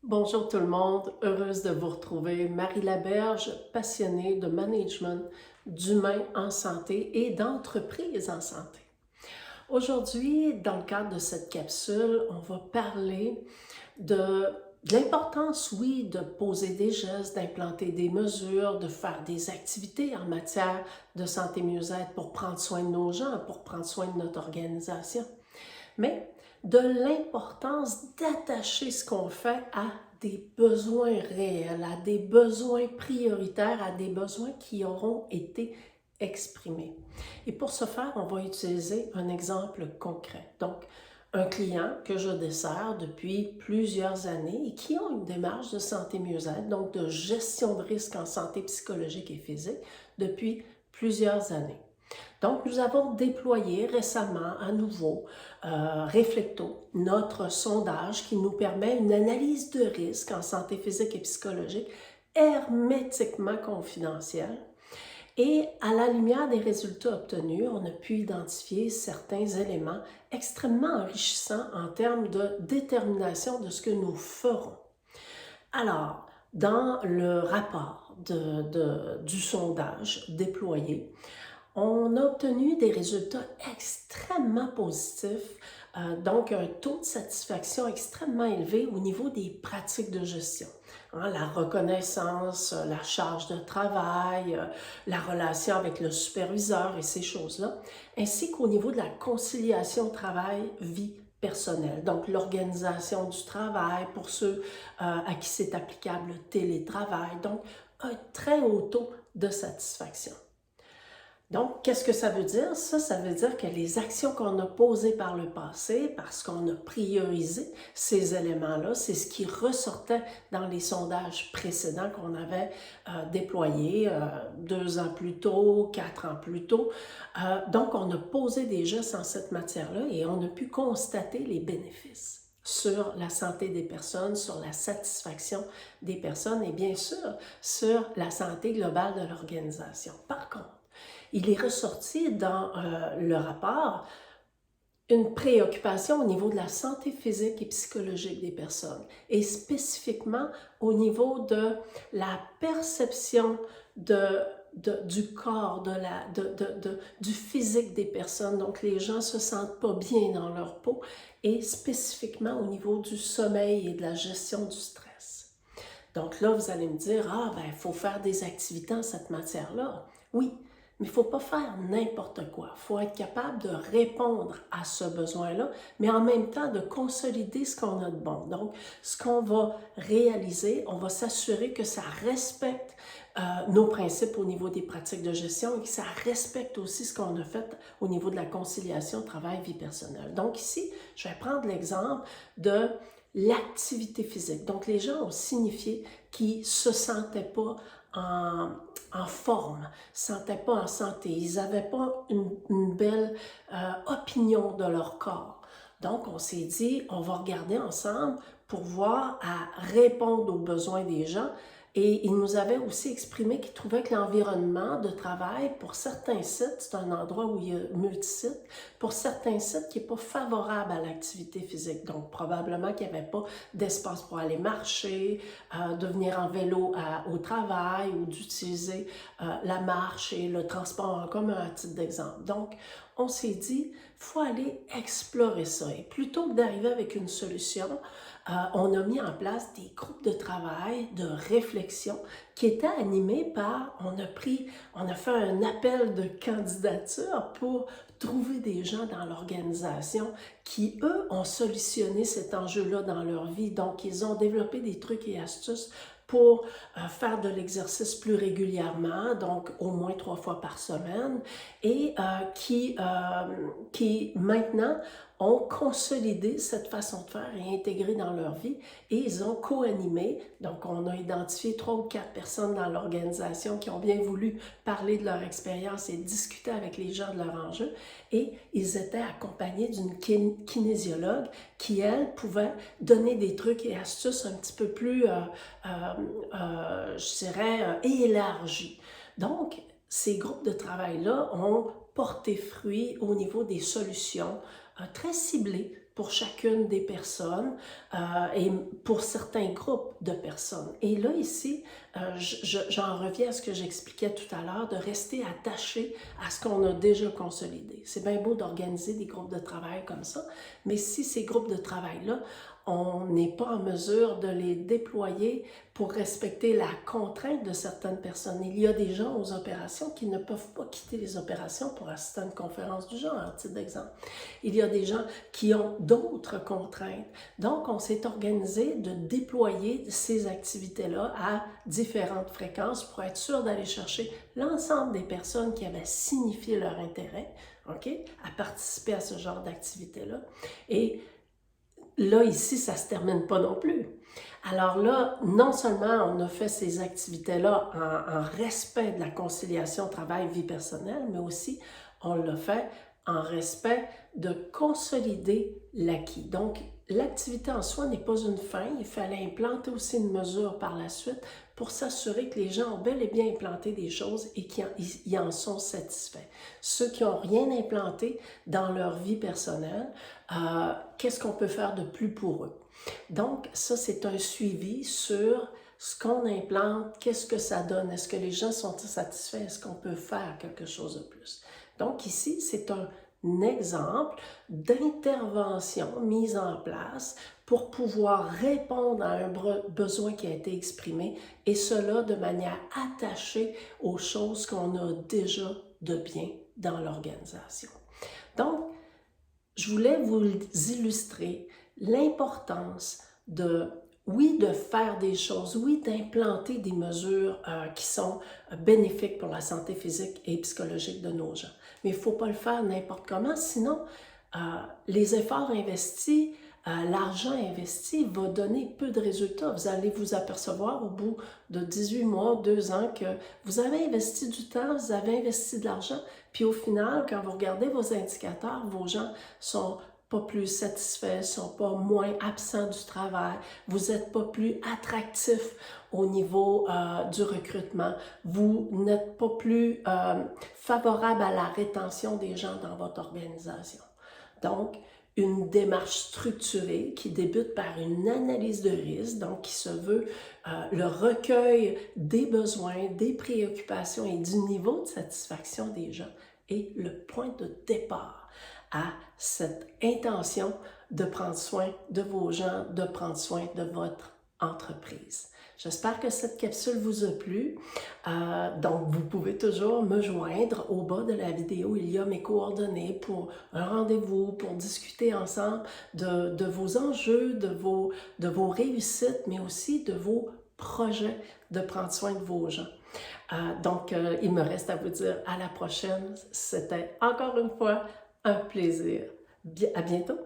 Bonjour tout le monde, heureuse de vous retrouver. Marie Laberge, passionnée de management, d'humains en santé et d'entreprises en santé. Aujourd'hui, dans le cadre de cette capsule, on va parler de l'importance, oui, de poser des gestes, d'implanter des mesures, de faire des activités en matière de santé mieux-être pour prendre soin de nos gens, pour prendre soin de notre organisation, mais de l'importance d'attacher ce qu'on fait à des besoins réels, à des besoins prioritaires, à des besoins qui auront été exprimés. Et pour ce faire, on va utiliser un exemple concret. Donc, un client que je dessers depuis plusieurs années et qui ont une démarche de santé mieux-être, donc de gestion de risque en santé psychologique et physique depuis plusieurs années. Donc, nous avons déployé récemment à nouveau Reflecto, notre sondage qui nous permet une analyse de risque en santé physique et psychologique hermétiquement confidentielle. Et à la lumière des résultats obtenus, on a pu identifier certains éléments extrêmement enrichissants en termes de détermination de ce que nous ferons. Alors, dans le rapport du sondage déployé, on a obtenu des résultats extrêmement positifs, donc un taux de satisfaction extrêmement élevé au niveau des pratiques de gestion. La reconnaissance, la charge de travail, la relation avec le superviseur et ces choses-là, ainsi qu'au niveau de la conciliation travail-vie personnelle. Donc, l'organisation du travail pour ceux à qui c'est applicable le télétravail. Donc, un très haut taux de satisfaction. Donc, qu'est-ce que ça veut dire? Ça veut dire que les actions qu'on a posées par le passé, parce qu'on a priorisé ces éléments-là, c'est ce qui ressortait dans les sondages précédents qu'on avait déployés 2 ans plus tôt, 4 ans plus tôt. Donc, on a posé des gestes en cette matière-là et on a pu constater les bénéfices sur la santé des personnes, sur la satisfaction des personnes et bien sûr sur la santé globale de l'organisation. Par contre, il est ressorti dans le rapport une préoccupation au niveau de la santé physique et psychologique des personnes et spécifiquement au niveau de la perception du corps, du physique des personnes. Donc, les gens ne se sentent pas bien dans leur peau et spécifiquement au niveau du sommeil et de la gestion du stress. Donc là, vous allez me dire, ah, ben, il faut faire des activités en cette matière-là. Oui, mais il ne faut pas faire n'importe quoi. Il faut être capable de répondre à ce besoin-là, mais en même temps de consolider ce qu'on a de bon. Donc, ce qu'on va réaliser, on va s'assurer que ça respecte nos principes au niveau des pratiques de gestion et que ça respecte aussi ce qu'on a fait au niveau de la conciliation travail-vie personnelle. Donc ici, je vais prendre l'exemple de l'activité physique. Donc, les gens ont signifié qu'ils ne se sentaient pas en forme, ne se sentaient pas en santé, ils n'avaient pas une belle opinion de leur corps. Donc, on s'est dit, on va regarder ensemble pour voir à répondre aux besoins des gens. Et il nous avait aussi exprimé qu'il trouvait que l'environnement de travail, pour certains sites, c'est un endroit où il y a multisites, pour certains sites qui n'est pas favorable à l'activité physique. Donc, probablement qu'il n'y avait pas d'espace pour aller marcher, de venir en vélo au travail ou d'utiliser la marche et le transport en commun à titre d'exemple. Donc, on s'est dit, il faut aller explorer ça. Et plutôt que d'arriver avec une solution, on a mis en place des groupes de travail, de réflexion qui étaient animés par, on a fait un appel de candidature pour trouver des gens dans l'organisation qui, eux, ont solutionné cet enjeu-là dans leur vie. Donc, ils ont développé des trucs et astuces pour faire de l'exercice plus régulièrement, donc au moins 3 fois par semaine, et qui maintenant ont consolidé cette façon de faire et intégré dans leur vie et ils ont co-animé. Donc, on a identifié 3 ou 4 personnes dans l'organisation qui ont bien voulu parler de leur expérience et discuter avec les gens de leur enjeu et ils étaient accompagnés d'une kinésiologue qui, elle, pouvait donner des trucs et astuces un petit peu plus, je dirais, élargis. Donc, ces groupes de travail-là ont porté fruit au niveau des solutions très ciblées pour chacune des personnes et pour certains groupes de personnes. Et là, ici, j'en reviens à ce que j'expliquais tout à l'heure, de rester attaché à ce qu'on a déjà consolidé. C'est bien beau d'organiser des groupes de travail comme ça, mais si ces groupes de travail-là, on n'est pas en mesure de les déployer pour respecter la contrainte de certaines personnes. Il y a des gens aux opérations qui ne peuvent pas quitter les opérations pour assister à une conférence du genre, à titre d'exemple. Il y a des gens qui ont d'autres contraintes. Donc, on s'est organisé de déployer ces activités-là à différentes fréquences pour être sûr d'aller chercher l'ensemble des personnes qui avaient signifié leur intérêt, OK, à participer à ce genre d'activité-là. Et là, ici, ça ne se termine pas non plus. Alors là, non seulement on a fait ces activités-là en respect de la conciliation travail-vie personnelle, mais aussi on l'a fait en respect de consolider l'acquis. Donc, l'activité en soi n'est pas une fin, il fallait implanter aussi une mesure par la suite pour s'assurer que les gens ont bel et bien implanté des choses et qu'ils en sont satisfaits. Ceux qui n'ont rien implanté dans leur vie personnelle, qu'est-ce qu'on peut faire de plus pour eux? Donc, ça, c'est un suivi sur ce qu'on implante, qu'est-ce que ça donne, est-ce que les gens sont satisfaits, est-ce qu'on peut faire quelque chose de plus? Donc ici, c'est un exemple d'intervention mise en place pour pouvoir répondre à un besoin qui a été exprimé et cela de manière attachée aux choses qu'on a déjà de bien dans l'organisation. Donc, je voulais vous illustrer l'importance de, oui, de faire des choses, oui, d'implanter des mesures qui sont bénéfiques pour la santé physique et psychologique de nos gens. Mais il ne faut pas le faire n'importe comment, sinon les efforts investis, l'argent investi va donner peu de résultats. Vous allez vous apercevoir au bout de 18 mois, 2 ans que vous avez investi du temps, vous avez investi de l'argent, puis au final, quand vous regardez vos indicateurs, vos gens sont pas plus satisfaits, sont pas moins absents du travail, vous n'êtes pas plus attractif au niveau du recrutement, vous n'êtes pas plus favorable à la rétention des gens dans votre organisation. Donc, une démarche structurée qui débute par une analyse de risque, donc qui se veut le recueil des besoins, des préoccupations et du niveau de satisfaction des gens est le point de départ à cette intention de prendre soin de vos gens, de prendre soin de votre entreprise. J'espère que cette capsule vous a plu. Donc, vous pouvez toujours me joindre. Au bas de la vidéo, il y a mes coordonnées pour un rendez-vous, pour discuter ensemble de vos enjeux, de vos réussites, mais aussi de vos projets de prendre soin de vos gens. Donc, il me reste à vous dire à la prochaine. C'était encore une fois un plaisir. À bientôt!